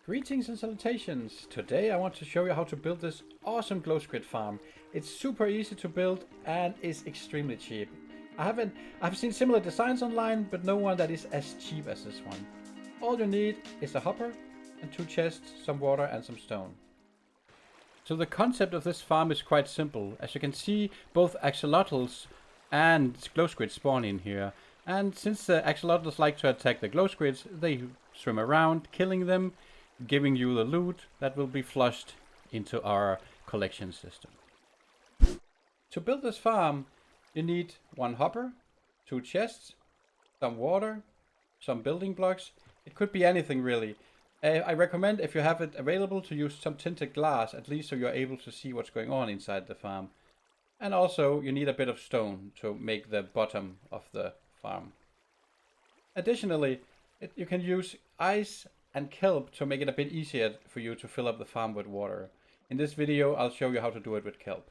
Greetings and salutations! Today I want to show you how to build this awesome glow squid farm. It's super easy to build and is extremely cheap. I've seen similar designs online, but no one that is as cheap as this one. All you need is a hopper and 2 chests, some water and some stone. So the concept of this farm is quite simple. As you can see, both axolotls and glow squids spawn in here. And since the axolotls like to attack the glow squids, they swim around, killing them, giving you the loot that will be flushed into our collection system. To build this farm, you need 1 hopper, 2 chests, some water, some building blocks. It could be anything really. I recommend, if you have it available, to use some tinted glass, at least so you're able to see what's going on inside the farm. And also you need a bit of stone to make the bottom of the farm. Additionally, you can use ice and kelp to make it a bit easier for you to fill up the farm with water. In this video I'll show you how to do it with kelp.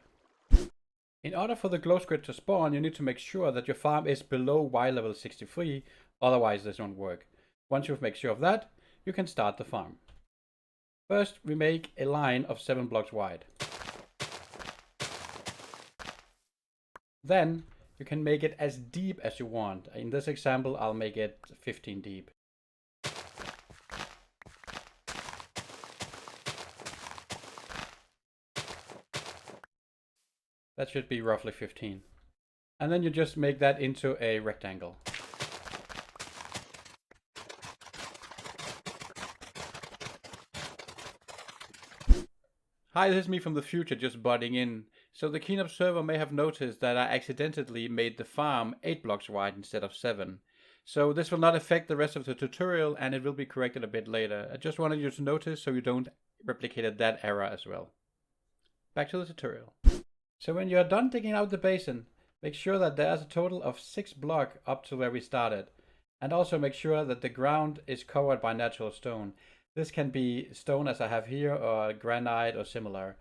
In order for the glow squid to spawn, you need to make sure that your farm is below Y level 63, otherwise this won't work. Once you've made sure of that, you can start the farm. First we make a line of 7 blocks wide. Then you can make it as deep as you want. In this example I'll make it 15 deep. That should be roughly 15. And then you just make that into a rectangle. Hi, this is me from the future just butting in. So the keen observer may have noticed that I accidentally made the farm 8 blocks wide instead of 7. So this will not affect the rest of the tutorial and it will be corrected a bit later. I just wanted you to notice so you don't replicate that error as well. Back to the tutorial. So when you are done digging out the basin, make sure that there's a total of 6 blocks up to where we started. And also make sure that the ground is covered by natural stone. This can be stone as I have here, or granite or similar.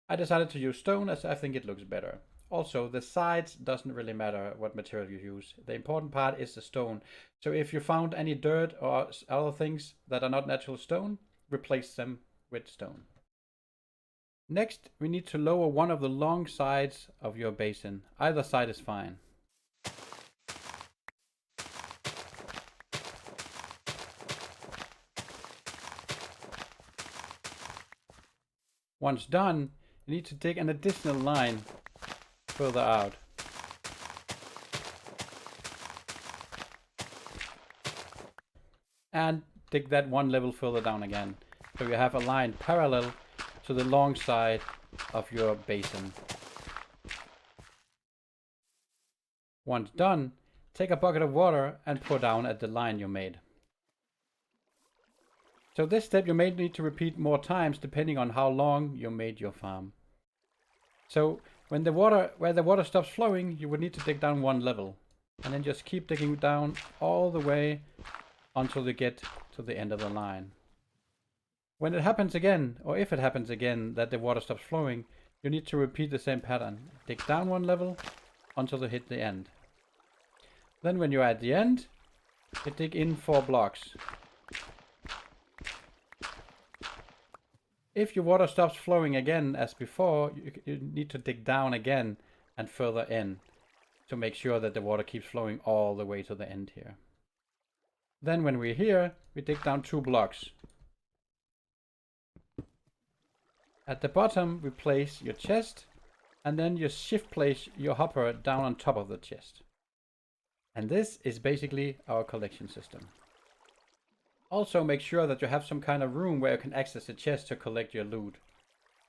I decided to use stone as I think it looks better. Also, the sides doesn't really matter what material you use. The important part is the stone. So if you found any dirt or other things that are not natural stone, replace them with stone. Next, we need to lower one of the long sides of your basin. Either side is fine. Once done, you need to dig an additional line further out. And dig that 1 level further down again. So you have a line parallel to the long side of your basin. Once done, take a bucket of water and pour down at the line you made. So this step you may need to repeat more times depending on how long you made your farm. So where the water stops flowing, you would need to dig down 1 level. And then just keep digging down all the way until you get to the end of the line. When it happens again, or if it happens again that the water stops flowing, you need to repeat the same pattern. Dig down 1 level until you hit the end. Then when you're at the end, you dig in 4 blocks. If your water stops flowing again as before, you need to dig down again and further in to make sure that the water keeps flowing all the way to the end here. Then when we're here, we dig down 2 blocks. At the bottom, we place your chest, and then you shift place your hopper down on top of the chest. And this is basically our collection system. Also make sure that you have some kind of room where you can access the chest to collect your loot.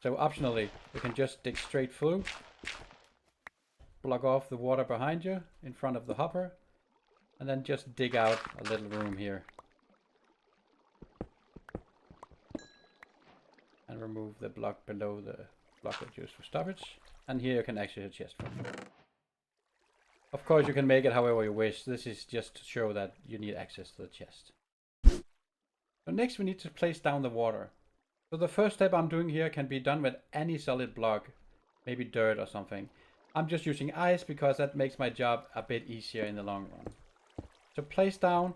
So optionally, you can just dig straight through, block off the water behind you in front of the hopper, and then just dig out a little room here. And remove the block below the block that's used for storage. And here you can access your chest from. Of course you can make it however you wish. This is just to show that you need access to the chest. So next we need to place down the water. So the first step I'm doing here can be done with any solid block, maybe dirt or something. I'm just using ice because that makes my job a bit easier in the long run. So place down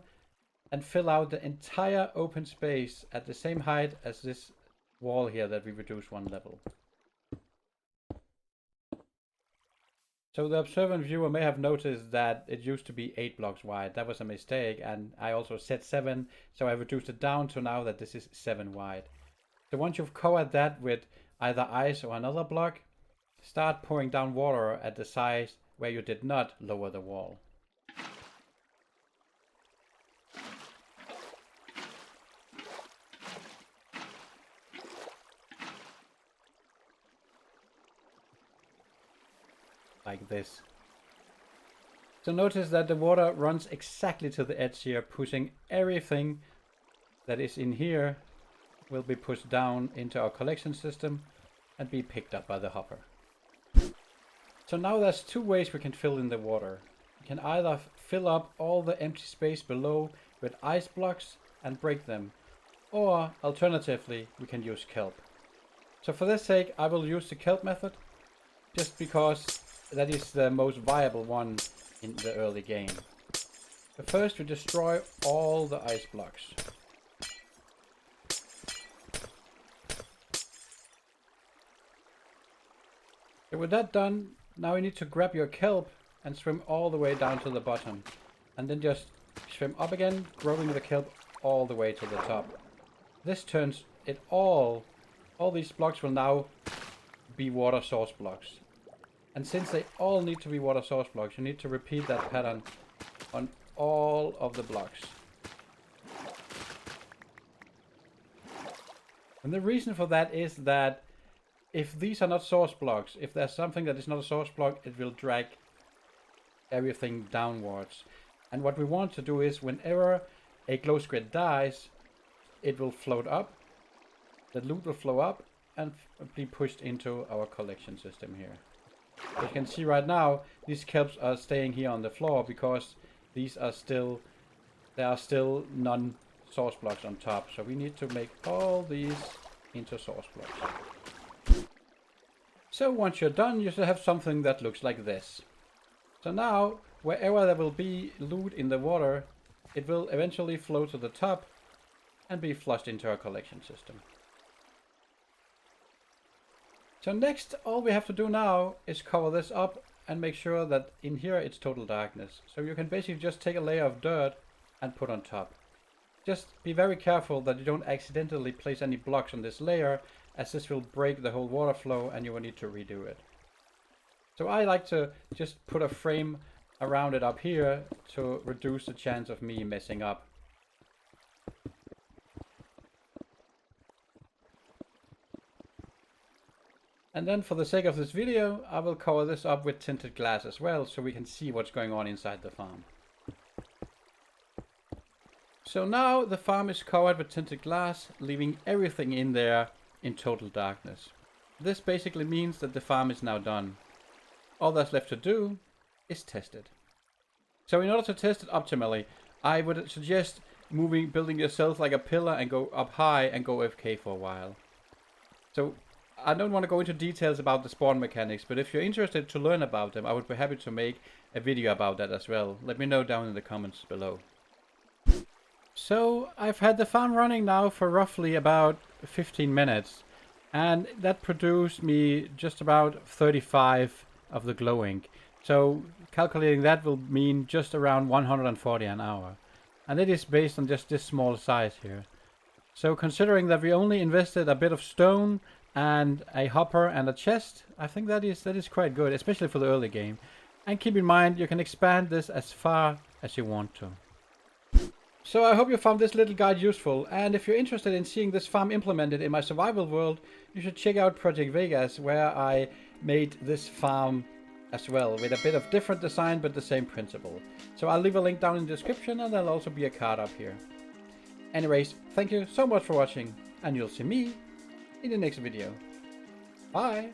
and fill out the entire open space at the same height as this wall here that we reduced one level. So the observant viewer may have noticed that it used to be 8 blocks wide. That was a mistake, and I also set 7, so I reduced it down to now that this is 7 wide. So once you've covered that with either ice or another block, start pouring down water at the size where you did not lower the wall. Like this. So notice that the water runs exactly to the edge here, pushing everything that is in here will be pushed down into our collection system and be picked up by the hopper. So now there's 2 ways we can fill in the water. We can either fill up all the empty space below with ice blocks and break them, or alternatively we can use kelp. So for this sake I will use the kelp method, just because that is the most viable one in the early game. But first we destroy all the ice blocks. So with that done, now you need to grab your kelp and swim all the way down to the bottom. And then just swim up again, growing the kelp all the way to the top. This turns it all these blocks will now be water source blocks. And since they all need to be water source blocks, you need to repeat that pattern on all of the blocks. And the reason for that is that if these are not source blocks, if there's something that is not a source block, it will drag everything downwards. And what we want to do is whenever a glow squid dies, it will float up, the loot will flow up and be pushed into our collection system here. As you can see right now, these kelps are staying here on the floor because these are still, there are still non-source blocks on top. So we need to make all these into source blocks. So once you're done, you should have something that looks like this. So now, wherever there will be loot in the water, it will eventually flow to the top and be flushed into our collection system. So next, all we have to do now is cover this up and make sure that in here it's total darkness. So you can basically just take a layer of dirt and put on top. Just be very careful that you don't accidentally place any blocks on this layer, as this will break the whole water flow and you will need to redo it. So I like to just put a frame around it up here to reduce the chance of me messing up. And then for the sake of this video, I will cover this up with tinted glass as well, so we can see what's going on inside the farm. So now the farm is covered with tinted glass, leaving everything in there in total darkness. This basically means that the farm is now done. All that's left to do is test it. So in order to test it optimally, I would suggest building yourself like a pillar and go up high and go AFK for a while. So I don't want to go into details about the spawn mechanics, but if you're interested to learn about them, I would be happy to make a video about that as well. Let me know down in the comments below. So I've had the farm running now for roughly about 15 minutes, and that produced me just about 35 of the glow ink. So calculating that will mean just around 140 an hour. And it is based on just this small size here. So considering that we only invested a bit of stone and a hopper and a chest, I think that is quite good, especially for the early game. And keep in mind, you can expand this as far as you want to. So I hope you found this little guide useful, and if you're interested in seeing this farm implemented in my survival world, you should check out Project Vegas, where I made this farm as well, with a bit of different design but the same principle. So I'll leave a link down in the description, and there'll also be a card up here. Anyways, thank you so much for watching, and you'll see me in the next video. Bye!